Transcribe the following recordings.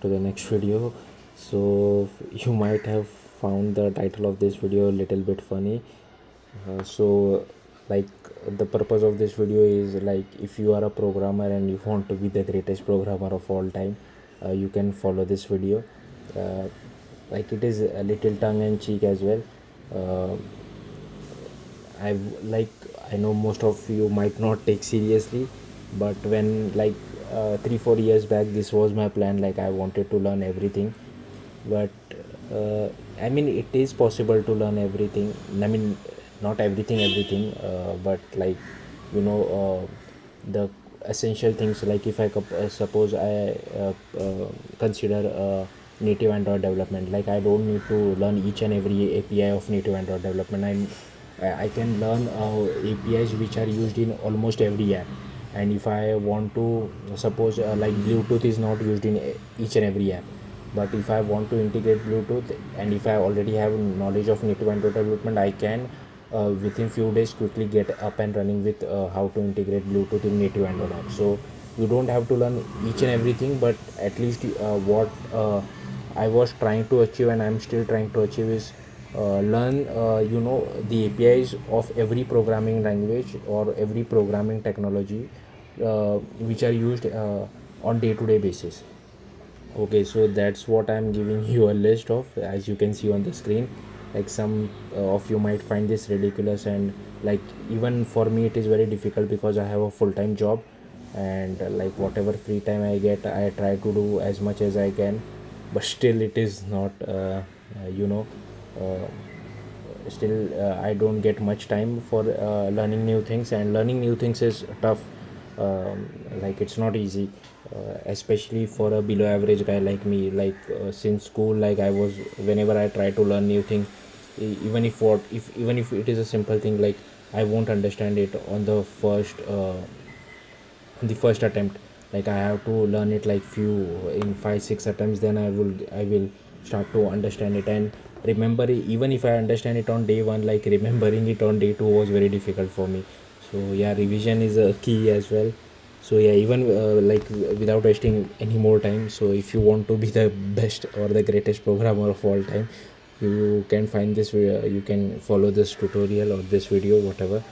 to the next video. So you might have found the title of this video a little bit funny. So like the purpose of this video is like if you are a programmer and you want to be the greatest programmer of all time, you can follow this video. uh, like it is a little tongue in cheek as well. uh, I like I know most of you might not take seriously, but when like 3-4 years back, this was my plan. Like I wanted to learn everything, but I mean it is possible to learn everything. I mean not everything, but like you know the essential things. Like if suppose I consider native Android development, like I don't need to learn each and every API of native Android development. I can learn APIs which are used in almost every app. And if I want to suppose like Bluetooth is not used in each and every app, but if I want to integrate Bluetooth, and if I already have knowledge of native Android development, I can within few days quickly get up and running with how to integrate Bluetooth in native Android app. So you don't have to learn each and everything, but at least what I was trying to achieve and I'm still trying to achieve is learn the APIs of every programming language or every programming technology which are used on day-to-day basis. Okay, so that's what I'm giving you a list of, as you can see on the screen. Like some of you might find this ridiculous, and like even for me it is very difficult because I have a full-time job, and like whatever free time I get, I try to do as much as I can, but still it is not you know uh, still I don't get much time for learning new things, and learning new things is tough. Like it's not easy, especially for a below average guy like me. Like since school, like I was, whenever I try to learn new thing, even if it is a simple thing, like I won't understand it on the first attempt. Like I have to learn it like few in 5-6 attempts, then I will start to understand it and remember it. Even if I understand it on day one, like remembering it on day two was very difficult for me. So yeah, revision is a key as well. So yeah, even without wasting any more time, so if you want to be the best or the greatest programmer of all time, you can find this you can follow this tutorial or this video, whatever.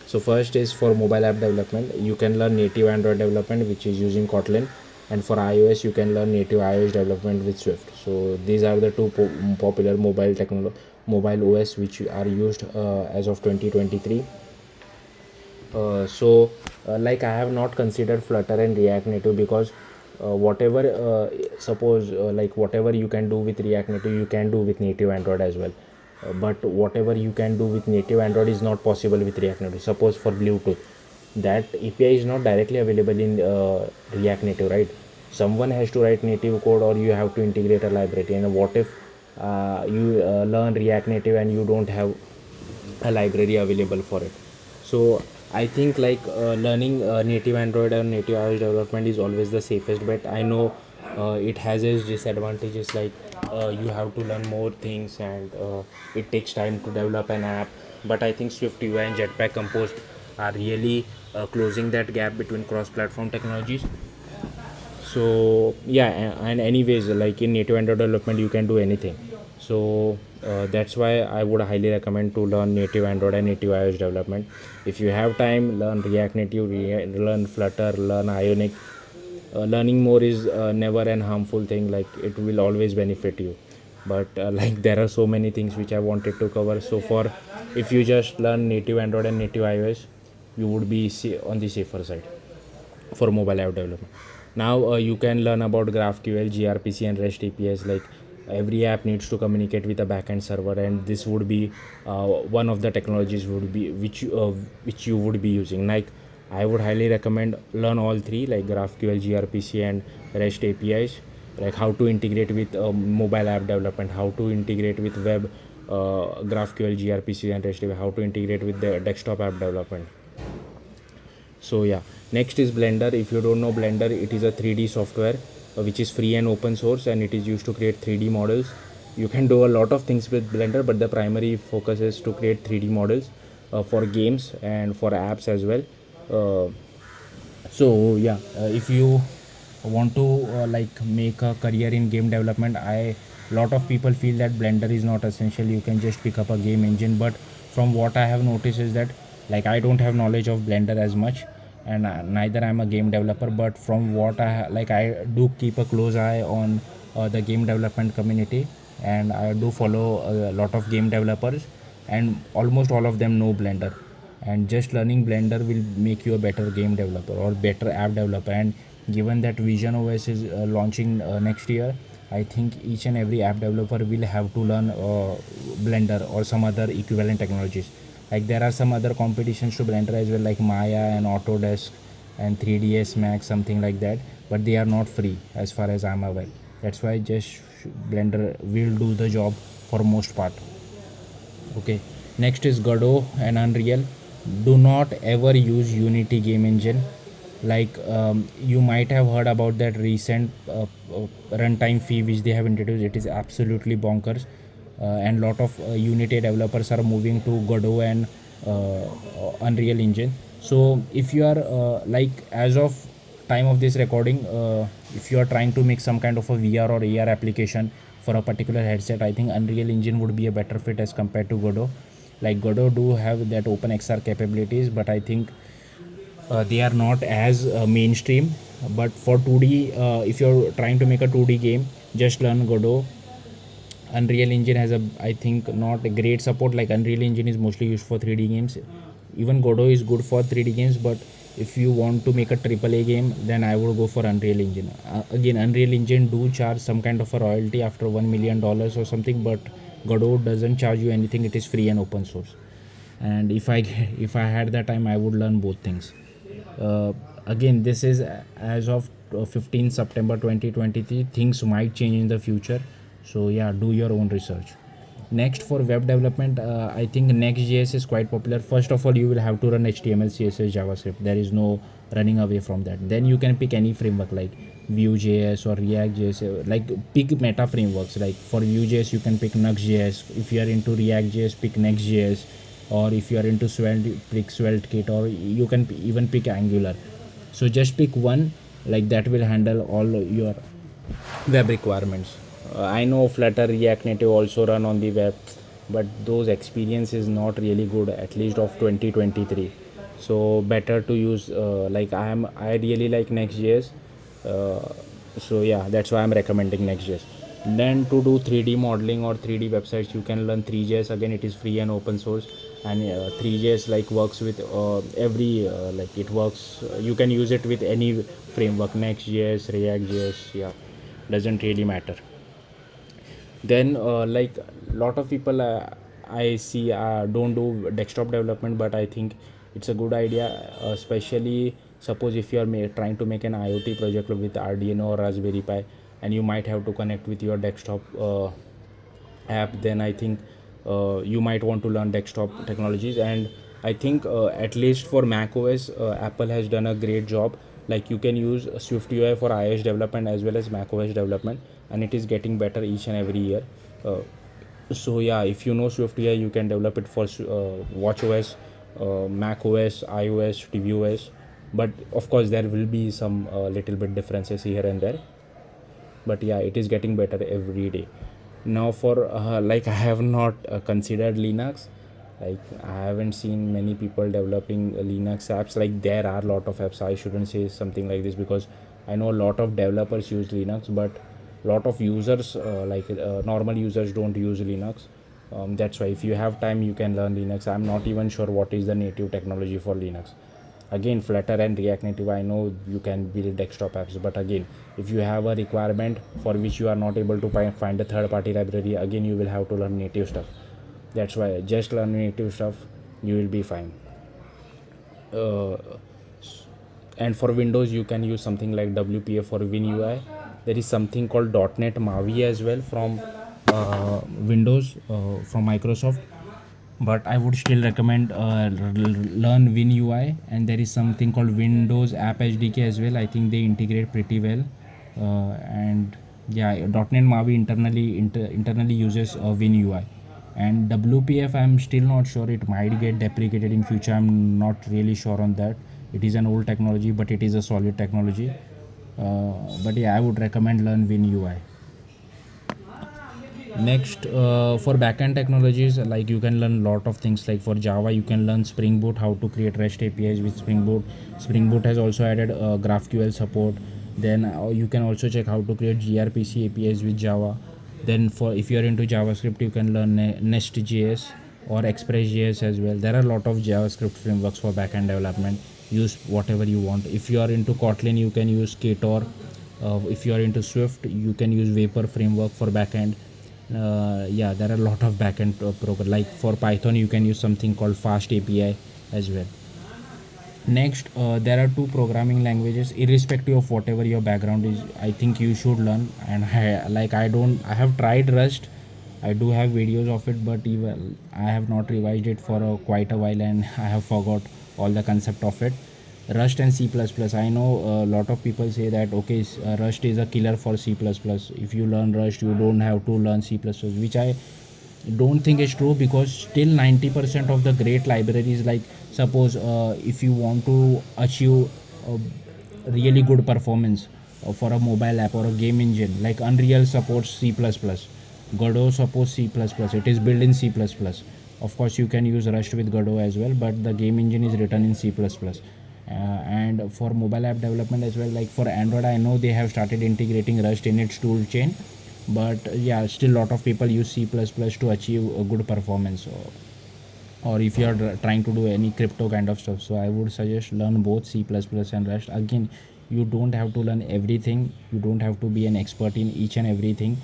So first is for mobile app development. You can learn native Android development, which is using Kotlin, and for iOS you can learn native iOS development with Swift. So these are the two popular mobile OS which are used as of 2023. Like I have not considered Flutter and React Native because whatever suppose like whatever you can do with React Native, you can do with native Android as well. But whatever you can do with native Android is not possible with React Native. Suppose for Bluetooth, that API is not directly available in React Native, right? Someone has to write native code, or you have to integrate a library. And what if you learn React Native and you don't have a library available for it? So I think like learning native Android and native iOS development is always the safest bet. I know it has its disadvantages, like you have to learn more things, and it takes time to develop an app. But I think Swift UI and Jetpack Compose are really closing that gap between cross-platform technologies. So yeah, and anyways, like in native Android development you can do anything. So that's why I would highly recommend to learn native Android and native iOS development. If you have time, learn React Native, learn Flutter, learn Ionic. Learning more is never an harmful thing. Like it will always benefit you. But like there are so many things which I wanted to cover. So for if you just learn native Android and native iOS, you would be on the safer side for mobile app development. Now you can learn about GraphQL, gRPC, and REST APIs. Like every app needs to communicate with a backend server, and this would be one of the technologies would be which you would be using. Like I would highly recommend learn all three, like GraphQL, gRPC, and REST APIs. Like how to integrate with mobile app development, how to integrate with web, GraphQL, gRPC, and REST API, how to integrate with the desktop app development. So yeah, next is Blender. If you don't know Blender, it is a 3D software which is free and open source, and it is used to create 3D models. You can do a lot of things with Blender, but the primary focus is to create 3D models for games and for apps as well. uh, so yeah, if you want to make a career in game development, I lot of people feel that Blender is not essential, you can just pick up a game engine. But from what I have noticed is that I don't have knowledge of Blender as much, and neither I'm a game developer. But from what I do keep a close eye on the game development community, and I do follow a lot of game developers, and almost all of them know Blender. And just learning Blender will make you a better game developer or better app developer. And given that Vision OS is launching next year, I think each and every app developer will have to learn Blender or some other equivalent technologies. Like there are some other competitions to Blender as well, like Maya and Autodesk and 3ds Max, something like that, but they are not free as far as I'm aware. That's why just Blender will do the job for most part. Okay, next is Godot and Unreal. Do not ever use Unity game engine. You might have heard about that recent runtime fee which they have introduced. It is absolutely bonkers, and lot of Unity developers are moving to Godot and Unreal Engine. So if you are as of time of this recording, if you are trying to make some kind of a VR or AR application for a particular headset, I think Unreal Engine would be a better fit as compared to Godot. Like Godot do have that OpenXR capabilities, but I think they are not as mainstream. But for 2D, if you're trying to make a 2D game, just learn Godot. Unreal Engine has a, I think, not a great support. Like Unreal Engine is mostly used for 3D games. Even Godot is good for 3D games, but if you want to make a AAA game, then I would go for Unreal Engine. Again, Unreal Engine do charge some kind of a royalty after $1 million or something, but Godot doesn't charge you anything. It is free and open source. And if I had that time, I would learn both things. Again, this is as of 15 September 2023. Things might change in the future, so yeah, do your own research. Next, for web development, I think Next.js is quite popular. First of all, you will have to run HTML, CSS, JavaScript. There is no running away from that. Then you can pick any framework like Vue.js or React.js. Like pick meta frameworks. Like for Vue.js, you can pick Nuxt.js. If you are into React.js, pick Next.js. Or if you are into Svelte, pick SvelteKit. Or you can even pick Angular. So just pick one. Like that will handle all your web requirements. I know Flutter, React Native also run on the web, but those experience is not really good, at least of 2023. So better to use I really like Next.js. Uh, so yeah, that's why I'm recommending Next.js. Then to do 3D modeling or 3D websites, you can learn 3JS. Again, it is free and open source, and 3JS works with every it works. You can use it with any framework, Next.js, React.js. Yeah, doesn't really matter. Then lot of people I see don't do desktop development, but I think it's a good idea, especially suppose if you are trying to make an IoT project with Arduino or Raspberry Pi, and you might have to connect with your desktop app. Then I think you might want to learn desktop technologies. And I think at least for Mac OS, Apple has done a great job. Like you can use Swift UI for iOS development as well as Mac OS development, and it is getting better each and every year. uh, so yeah, if you know Swift UI, you can develop it for watch OS, Mac OS, iOS, tvOS. But of course there will be some little bit differences here and there, but yeah, it is getting better every day. Now for I have not considered Linux. I haven't seen many people developing Linux apps. Like there are a lot of apps, I shouldn't say something like this, because I know a lot of developers use Linux, but lot of users normal users don't use Linux. That's why if you have time, you can learn Linux. I'm not even sure what is the native technology for Linux. Again, Flutter and React Native, I know you can build desktop apps, but again, if you have a requirement for which you are not able to find a third party library, again you will have to learn native stuff. That's why just learn native stuff, you will be fine. uh, and for Windows, you can use something like WPA for WinUI. There is something called .NET MAVI as well from Windows, from Microsoft. But I would still recommend learn WinUI. And there is something called Windows App SDK as well. I think they integrate pretty well. And yeah, .NET MAVI internally uses WinUI. And WPF, I'm still not sure. It might get deprecated in future. I'm not really sure on that. It is an old technology, but it is a solid technology. But yeah, I would recommend learn WinUI. Next, for backend technologies, like you can learn lot of things. Like for Java, you can learn Spring Boot, how to create REST APIs with Spring Boot. Spring Boot has also added GraphQL support. Then you can also check how to create gRPC APIs with Java. Then for if you are into JavaScript, you can learn Nest.js or Express.js as well. There are a lot of JavaScript frameworks for backend development. Use whatever you want. If you are into Kotlin, you can use Ktor. If you are into Swift, you can use Vapor framework for backend. Yeah, there are a lot of backend program. Like for Python, you can use something called Fast API as well. Next, there are two programming languages. Irrespective of whatever your background is, I think you should learn. And I have tried Rust. I do have videos of it, but even I have not revised it for quite a while, and I have forgot all the concept of it. Rust and C++. I know a lot of people say that okay, Rust is a killer for C++. If you learn Rust, you don't have to learn C++, which I don't think it's true, because still 90% of the great libraries, like suppose if you want to achieve a really good performance for a mobile app or a game engine, like Unreal supports C++, Godot supports C++, it is built in C++. Of course you can use Rust with Godot as well, but the game engine is written in C++. And for mobile app development as well, like for Android, I know they have started integrating Rust in its tool chain, but yeah, still a lot of people use C++ to achieve a good performance, or if you are trying to do any crypto kind of stuff. So I would suggest learn both C++ and Rust. Again, you don't have to learn everything, you don't have to be an expert in each and everything.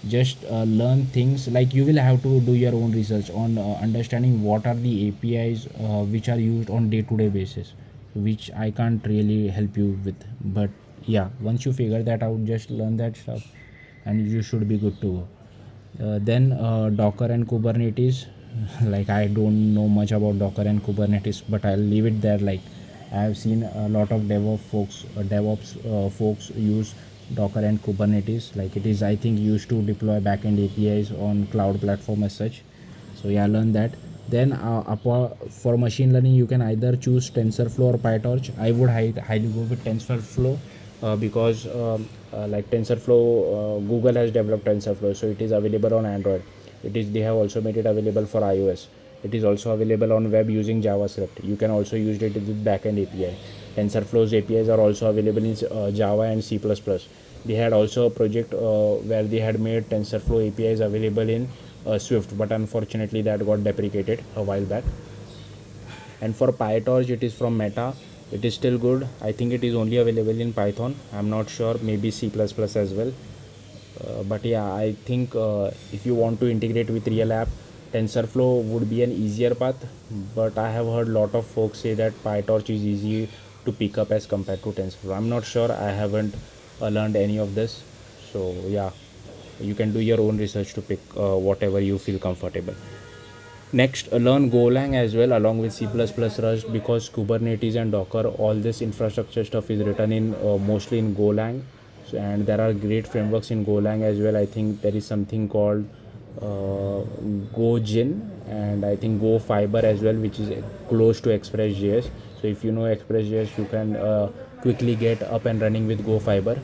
Just learn things, like you will have to do your own research on understanding what are the APIs which are used on day-to-day basis, which I can't really help you with. But yeah, once you figure that out, just learn that stuff and you should be good to go. Then Docker and Kubernetes. Like I don't know much about Docker and Kubernetes, but I'll leave it there. Like I have seen a lot of DevOps folks use Docker and Kubernetes. Like it is, I think, used to deploy backend APIs on cloud platform as such. So yeah, learn that. Then for machine learning, you can either choose TensorFlow or PyTorch. I would highly go with TensorFlow, because like TensorFlow, Google has developed TensorFlow, so it is available on Android. They have also made it available for iOS. It is also available on web using JavaScript. You can also use it with backend API. TensorFlow's APIs are also available in Java and C++. They had also a project where they had made TensorFlow APIs available in Swift, but unfortunately that got deprecated a while back. And for PyTorch, it is from Meta. It is still good. I think it is only available in Python. I'm not sure, maybe C++ as well. But yeah, I think if you want to integrate with real app, TensorFlow would be an easier path. But I have heard a lot of folks say that PyTorch is easy to pick up as compared to TensorFlow. I'm not sure, I haven't learned any of this. So yeah, you can do your own research to pick whatever you feel comfortable. Next, learn Golang as well along with C++, Rust, because Kubernetes and Docker, all this infrastructure stuff is written in mostly in Golang. So, and there are great frameworks in Golang as well. I think there is something called GoGin, and I think Go Fiber as well, which is close to Express.js. So if you know Express.js, you can quickly get up and running with Go Fiber.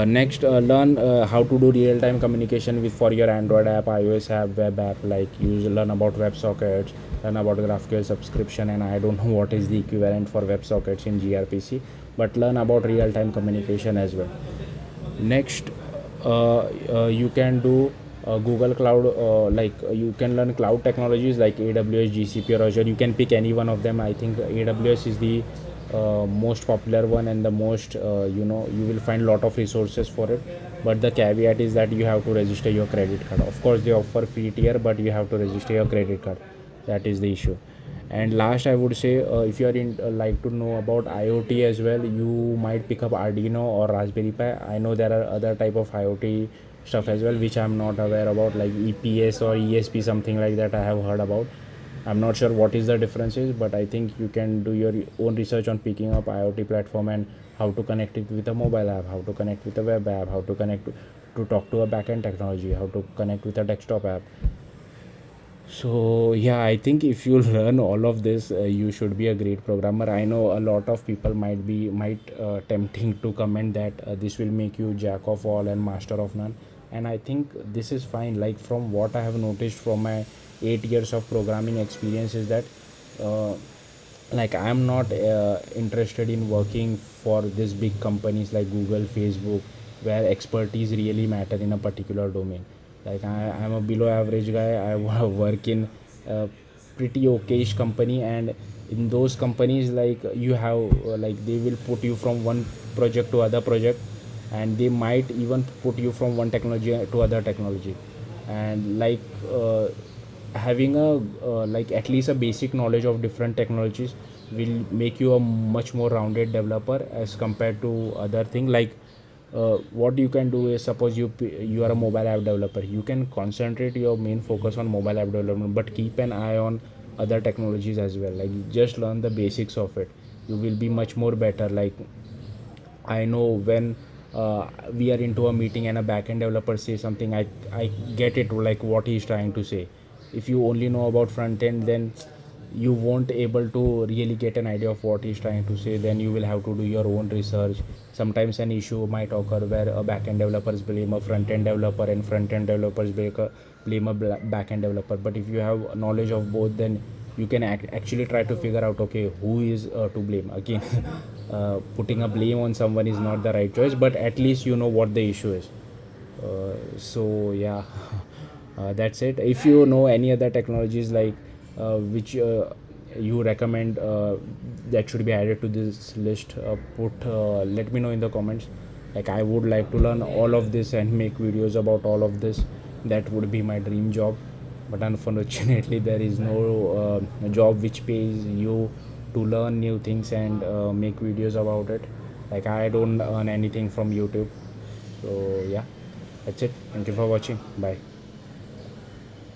Next, learn how to do real-time communication with for your Android app, iOS app, web app. Like you learn about WebSockets, learn about GraphQL subscription, and I don't know what is the equivalent for WebSockets in gRPC, but learn about real-time communication as well. Next, you can do Google Cloud. You can learn cloud technologies like AWS, GCP, or Azure. You can pick any one of them. I think AWS is the most popular one, and the most you will find a lot of resources for it. But the caveat is that you have to register your credit card. Of course they offer free tier, but you have to register your credit card. That is the issue. And last, I would say, if you are in like to know about IoT as well, you might pick up Arduino or Raspberry Pi. I know there are other type of IoT stuff as well which I'm not aware about, like EPS or ESP, something like that I have heard about. I'm not sure what is the differences, but I think you can do your own research on picking up IoT platform and how to connect it with a mobile app, how to connect with a web app, how to connect to talk to a backend technology, how to connect with a desktop app. So yeah, I think if you learn all of this, you should be a great programmer. I know a lot of people might tempting to comment that this will make you jack of all and master of none, and I think this is fine. Like from what I have noticed from my 8 years of programming experience is that uh, like I am not interested in working for these big companies like Google, Facebook, where expertise really matter in a particular domain. Like I'm a below average guy. I work in a pretty okayish company, and in those companies, like you have like they will put you from one project to other project, and they might even put you from one technology to other technology. And like having a like at least a basic knowledge of different technologies will make you a much more rounded developer as compared to other thing. Like what you can do is, suppose you are a mobile app developer, you can concentrate your main focus on mobile app development, but keep an eye on other technologies as well. Like just learn the basics of it, you will be much more better. Like I know when we are into a meeting and a backend developer says something, I get it, like what he's trying to say. If you only know about front end, then you won't able to really get an idea of what he's trying to say. Then you will have to do your own research. Sometimes an issue might occur where a backend developers blame a front end developer and front end developers blame a backend developer. But if you have knowledge of both, then you can actually try to figure out, okay, who is to blame again. Putting a blame on someone is not the right choice, but at least you know what the issue is. So yeah, that's it. If you know any other technologies like which you recommend that should be added to this list, put let me know in the comments. Like I would like to learn all of this and make videos about all of this. That would be my dream job, but unfortunately there is no job which pays you to learn new things and make videos about it. Like I don't earn anything from YouTube. So yeah, that's it. Thank you for watching. Bye.